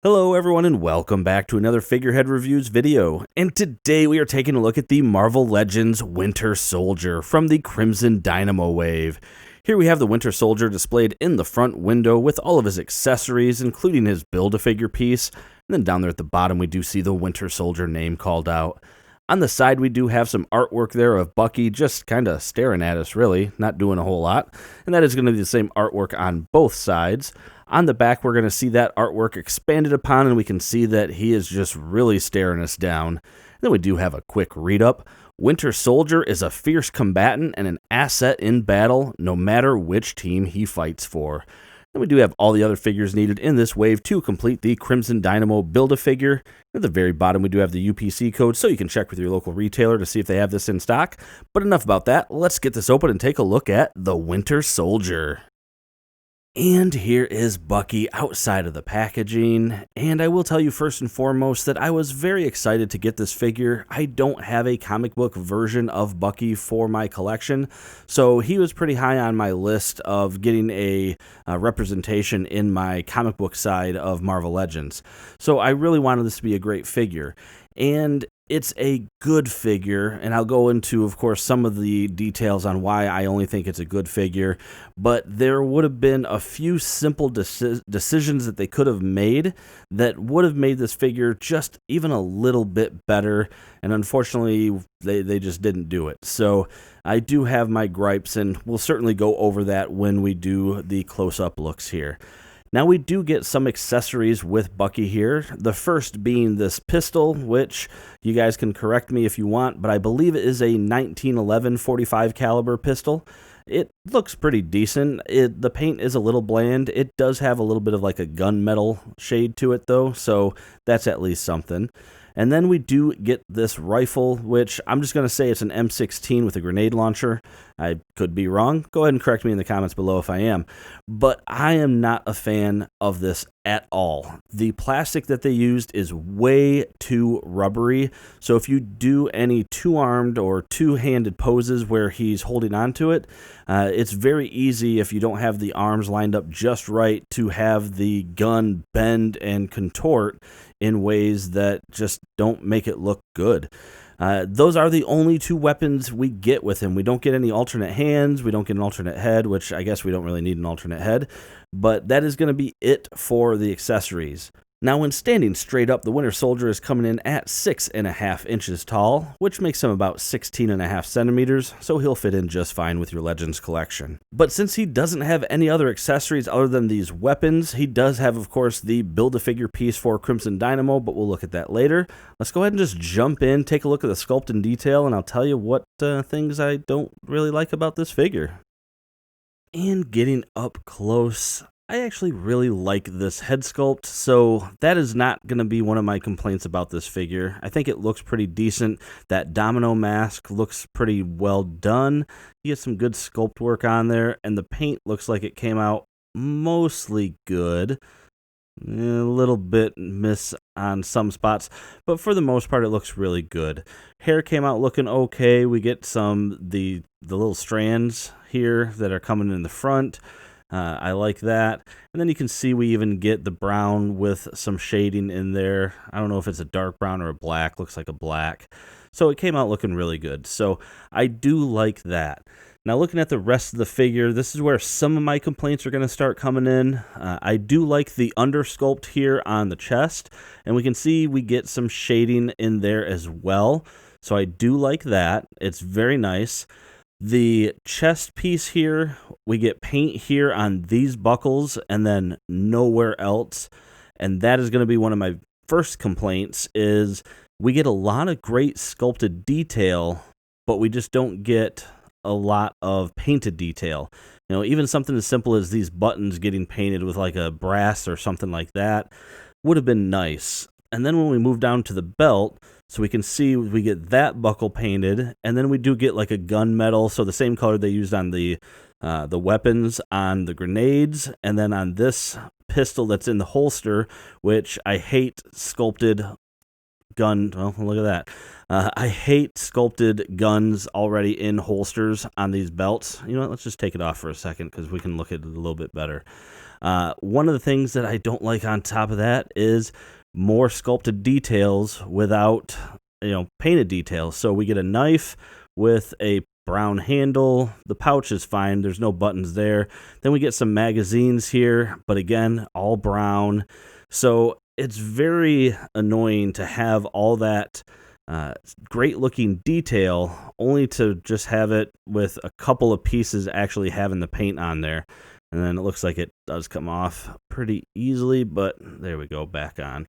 Hello everyone and welcome back to another Figurehead Reviews video, and today we are taking a look at the Marvel Legends Winter Soldier from the Crimson Dynamo wave. Here we have the Winter Soldier displayed in the front window with all of his accessories, including his Build-A-Figure piece, and then down there at the bottom we do see the Winter Soldier name called out. On the side we do have some artwork there of Bucky just kind of staring at us really, not doing a whole lot, and that is going to be the same artwork on both sides. On the back, we're going to see that artwork expanded upon, and we can see that he is just really staring us down. And then we do have a quick read-up. Winter Soldier is a fierce combatant and an asset in battle, no matter which team he fights for. Then we do have all the other figures needed in this wave to complete the Crimson Dynamo Build-A-Figure. At the very bottom, we do have the UPC code, so you can check with your local retailer to see if they have this in stock. But enough about that. Let's get this open and take a look at the Winter Soldier. And here is Bucky outside of the packaging, and I will tell you first and foremost that I was very excited to get this figure. I don't have a comic book version of Bucky for my collection, so he was pretty high on my list of getting a representation in my comic book side of Marvel Legends. So I really wanted this to be a great figure, and it's a good figure, and I'll go into, of course, some of the details on why I only think it's a good figure, but there would have been a few simple decisions that they could have made that would have made this figure just even a little bit better, and unfortunately, they just didn't do it. So I do have my gripes, and we'll certainly go over that when we do the close-up looks here. Now we do get some accessories with Bucky here, the first being this pistol, which you guys can correct me if you want, but I believe it is a 1911 .45 caliber pistol. It looks pretty decent. The paint is a little bland. It does have a little bit of like a gunmetal shade to it though, so that's at least something. And then we do get this rifle, which I'm just going to say it's an M16 with a grenade launcher. I could be wrong. Go ahead and correct me in the comments below if I am. But I am not a fan of this at all. The plastic that they used is way too rubbery. So if you do any two-armed or two-handed poses where he's holding on to it, it's very easy if you don't have the arms lined up just right to have the gun bend and contort in ways that just don't make it look good. Those are the only two weapons we get with him. We don't get any alternate hands, we don't get an alternate head, which I guess we don't really need an alternate head, but that is going to be it for the accessories. Now when standing straight up, the Winter Soldier is coming in at 6.5 inches tall, which makes him about 16.5 centimeters, so he'll fit in just fine with your Legends collection. But since he doesn't have any other accessories other than these weapons, he does have, of course, the Build-A-Figure piece for Crimson Dynamo, but we'll look at that later. Let's go ahead and just jump in, take a look at the sculpt in detail, and I'll tell you what things I don't really like about this figure. And getting up close, I actually really like this head sculpt, so that is not going to be one of my complaints about this figure. I think it looks pretty decent. That domino mask looks pretty well done. You get some good sculpt work on there, and the paint looks like it came out mostly good. A little bit miss on some spots, but for the most part it looks really good. Hair came out looking okay. We get the little strands here that are coming in the front. I like that. And then you can see we even get the brown with some shading in there. I don't know if it's a dark brown or a black. Looks like a black. So it came out looking really good. So I do like that. Now looking at the rest of the figure, this is where some of my complaints are going to start coming in. I do like the under sculpt here on the chest. And we can see we get some shading in there as well. So I do like that. It's very nice. The chest piece here, we get paint here on these buckles and then nowhere else. And that is going to be one of my first complaints is we get a lot of great sculpted detail, but we just don't get a lot of painted detail. You know, even something as simple as these buttons getting painted with like a brass or something like that would have been nice. And then when we move down to the belt, so we can see we get that buckle painted, and then we do get like a gunmetal, so the same color they used on the weapons on the grenades, and then on this pistol that's in the holster, which I hate sculpted gun. Well, look at that. I hate sculpted guns already in holsters on these belts. You know what? Let's just take it off for a second because we can look at it a little bit better. One of the things that I don't like on top of that is more sculpted details without, painted details. So we get a knife with a brown handle. The pouch is fine. There's no buttons there. Then we get some magazines here, but again, all brown. So it's very annoying to have all that great looking detail only to just have it with a couple of pieces actually having the paint on there. And then it looks like it does come off pretty easily, but there we go, back on.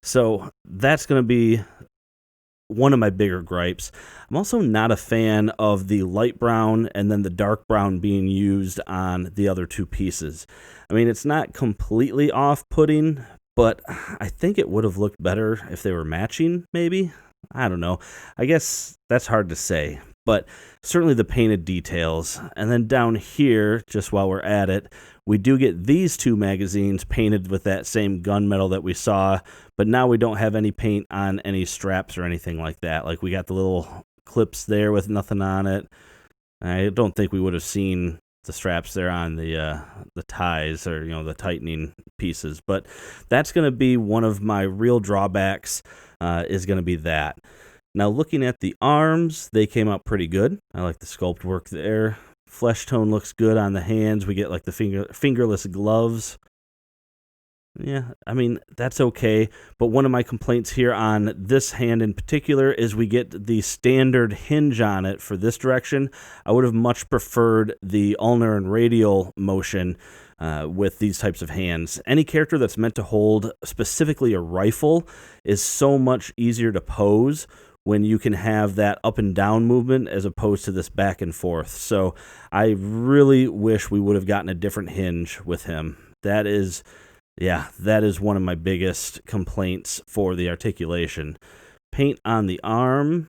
So that's going to be one of my bigger gripes. I'm also not a fan of the light brown and then the dark brown being used on the other two pieces. I mean, it's not completely off-putting, but I think it would have looked better if they were matching, maybe. I don't know. I guess that's hard to say, but certainly the painted details. And then down here, just while we're at it, we do get these two magazines painted with that same gunmetal that we saw, but now we don't have any paint on any straps or anything like that. Like, we got the little clips there with nothing on it. I don't think we would have seen the straps there on the ties or, the tightening pieces, but that's going to be one of my real drawbacks, is going to be that. Now, looking at the arms, they came out pretty good. I like the sculpt work there. Flesh tone looks good on the hands. We get like the fingerless gloves. Yeah, I mean, that's okay. But one of my complaints here on this hand in particular is we get the standard hinge on it for this direction. I would have much preferred the ulnar and radial motion with these types of hands. Any character that's meant to hold specifically a rifle is so much easier to pose when you can have that up and down movement as opposed to this back and forth. So I really wish we would have gotten a different hinge with him. That is one of my biggest complaints for the articulation. Paint on the arm,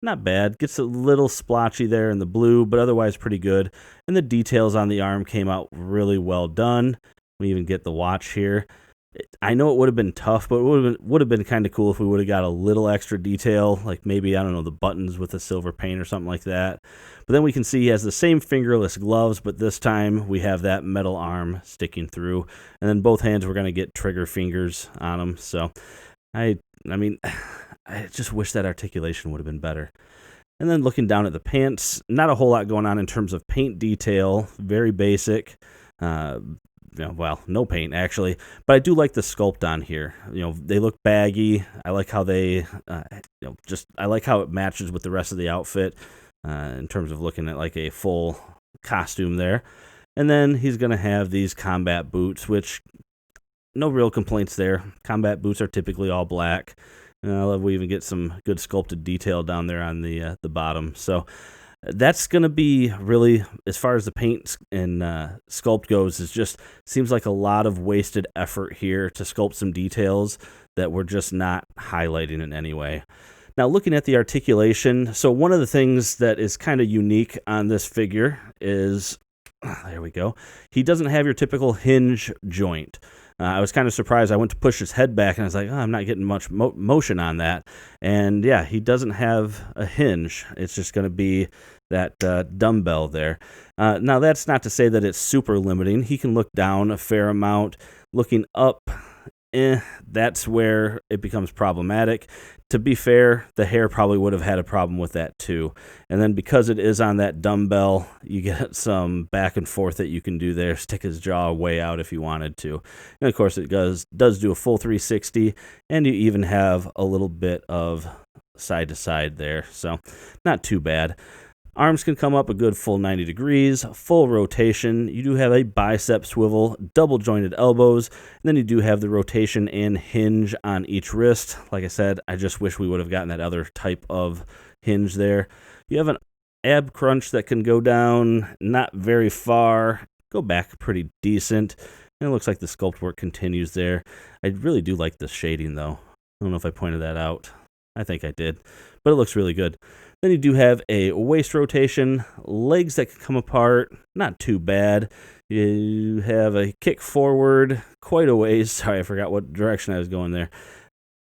not bad. Gets a little splotchy there in the blue, but otherwise pretty good. And the details on the arm came out really well done. We even get the watch here. I know it would have been tough, but it would have been kind of cool if we would have got a little extra detail, like maybe, I don't know, the buttons with the silver paint or something like that. But then we can see he has the same fingerless gloves, but this time we have that metal arm sticking through. And then both hands we're going to get trigger fingers on them. So, I mean, I just wish that articulation would have been better. And then looking down at the pants, not a whole lot going on in terms of paint detail, very basic. Well, no paint actually, but I do like the sculpt on here. They look baggy. I like how they, I like how it matches with the rest of the outfit in terms of looking at like a full costume there. And then he's going to have these combat boots, which no real complaints there. Combat boots are typically all black. I love we even get some good sculpted detail down there on the bottom. So that's going to be really, as far as the paint and sculpt goes, it just seems like a lot of wasted effort here to sculpt some details that we're just not highlighting in any way. Now, looking at the articulation, so one of the things that is kind of unique on this figure is, there we go, he doesn't have your typical hinge joint. I was kind of surprised. I went to push his head back, and I was like, I'm not getting much motion on that. And yeah, he doesn't have a hinge. It's just going to be that dumbbell there. Now, that's not to say that it's super limiting. He can look down a fair amount. Looking up, that's where it becomes problematic. To be fair, the hair probably would have had a problem with that too. And then because it is on that dumbbell, you get some back and forth that you can do there. Stick his jaw way out if you wanted to. And of course, it does do a full 360, and you even have a little bit of side to side there. So not too bad. Arms can come up a good full 90 degrees, full rotation. You do have a bicep swivel, double jointed elbows, and then you do have the rotation and hinge on each wrist. Like I said, I just wish we would have gotten that other type of hinge there. You have an ab crunch that can go down not very far, go back pretty decent, and it looks like the sculpt work continues there. I really do like the shading though. I don't know if I pointed that out. I think I did, but it looks really good. Then you do have a waist rotation, legs that can come apart, not too bad. You have a kick forward quite a ways. Sorry, I forgot what direction I was going there.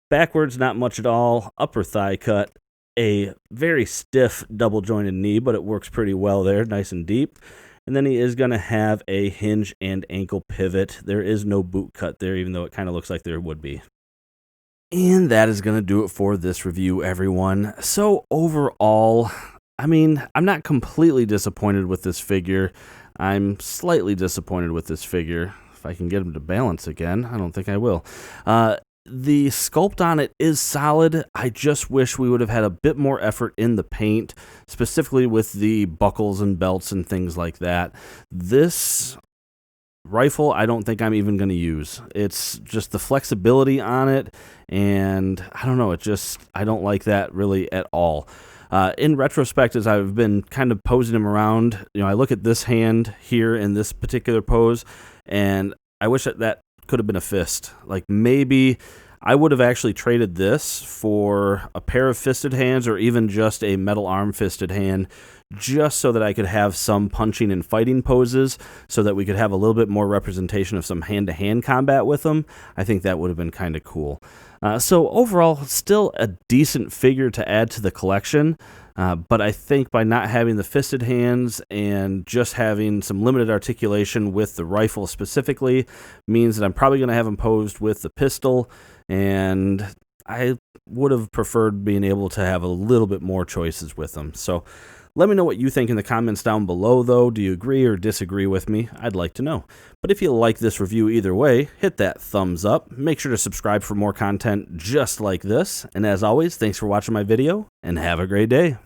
Backwards, not much at all. Upper thigh cut, a very stiff double jointed knee, but it works pretty well there, nice and deep. And then he is going to have a hinge and ankle pivot. There is no boot cut there, even though it kind of looks like there would be. And that is going to do it for this review, everyone. So overall, I mean, I'm not completely disappointed with this figure. I'm slightly disappointed with this figure. If I can get him to balance again, I don't think I will. The sculpt on it is solid. I just wish we would have had a bit more effort in the paint, specifically with the buckles and belts and things like that. This rifle, I don't think I'm even going to use. It's just the flexibility on it, and I don't know, I don't like that really at all. In retrospect, as I've been kind of posing him around, I look at this hand here in this particular pose, and I wish that could have been a fist. Like, maybe I would have actually traded this for a pair of fisted hands or even just a metal arm fisted hand, just so that I could have some punching and fighting poses, so that we could have a little bit more representation of some hand-to-hand combat with them. I think that would have been kind of cool. So overall, still a decent figure to add to the collection, but I think by not having the fisted hands and just having some limited articulation with the rifle specifically means that I'm probably going to have him posed with the pistol, and I would have preferred being able to have a little bit more choices with them. So let me know what you think in the comments down below, though. Do you agree or disagree with me? I'd like to know. But if you like this review either way, hit that thumbs up. Make sure to subscribe for more content just like this. And as always, thanks for watching my video, and have a great day.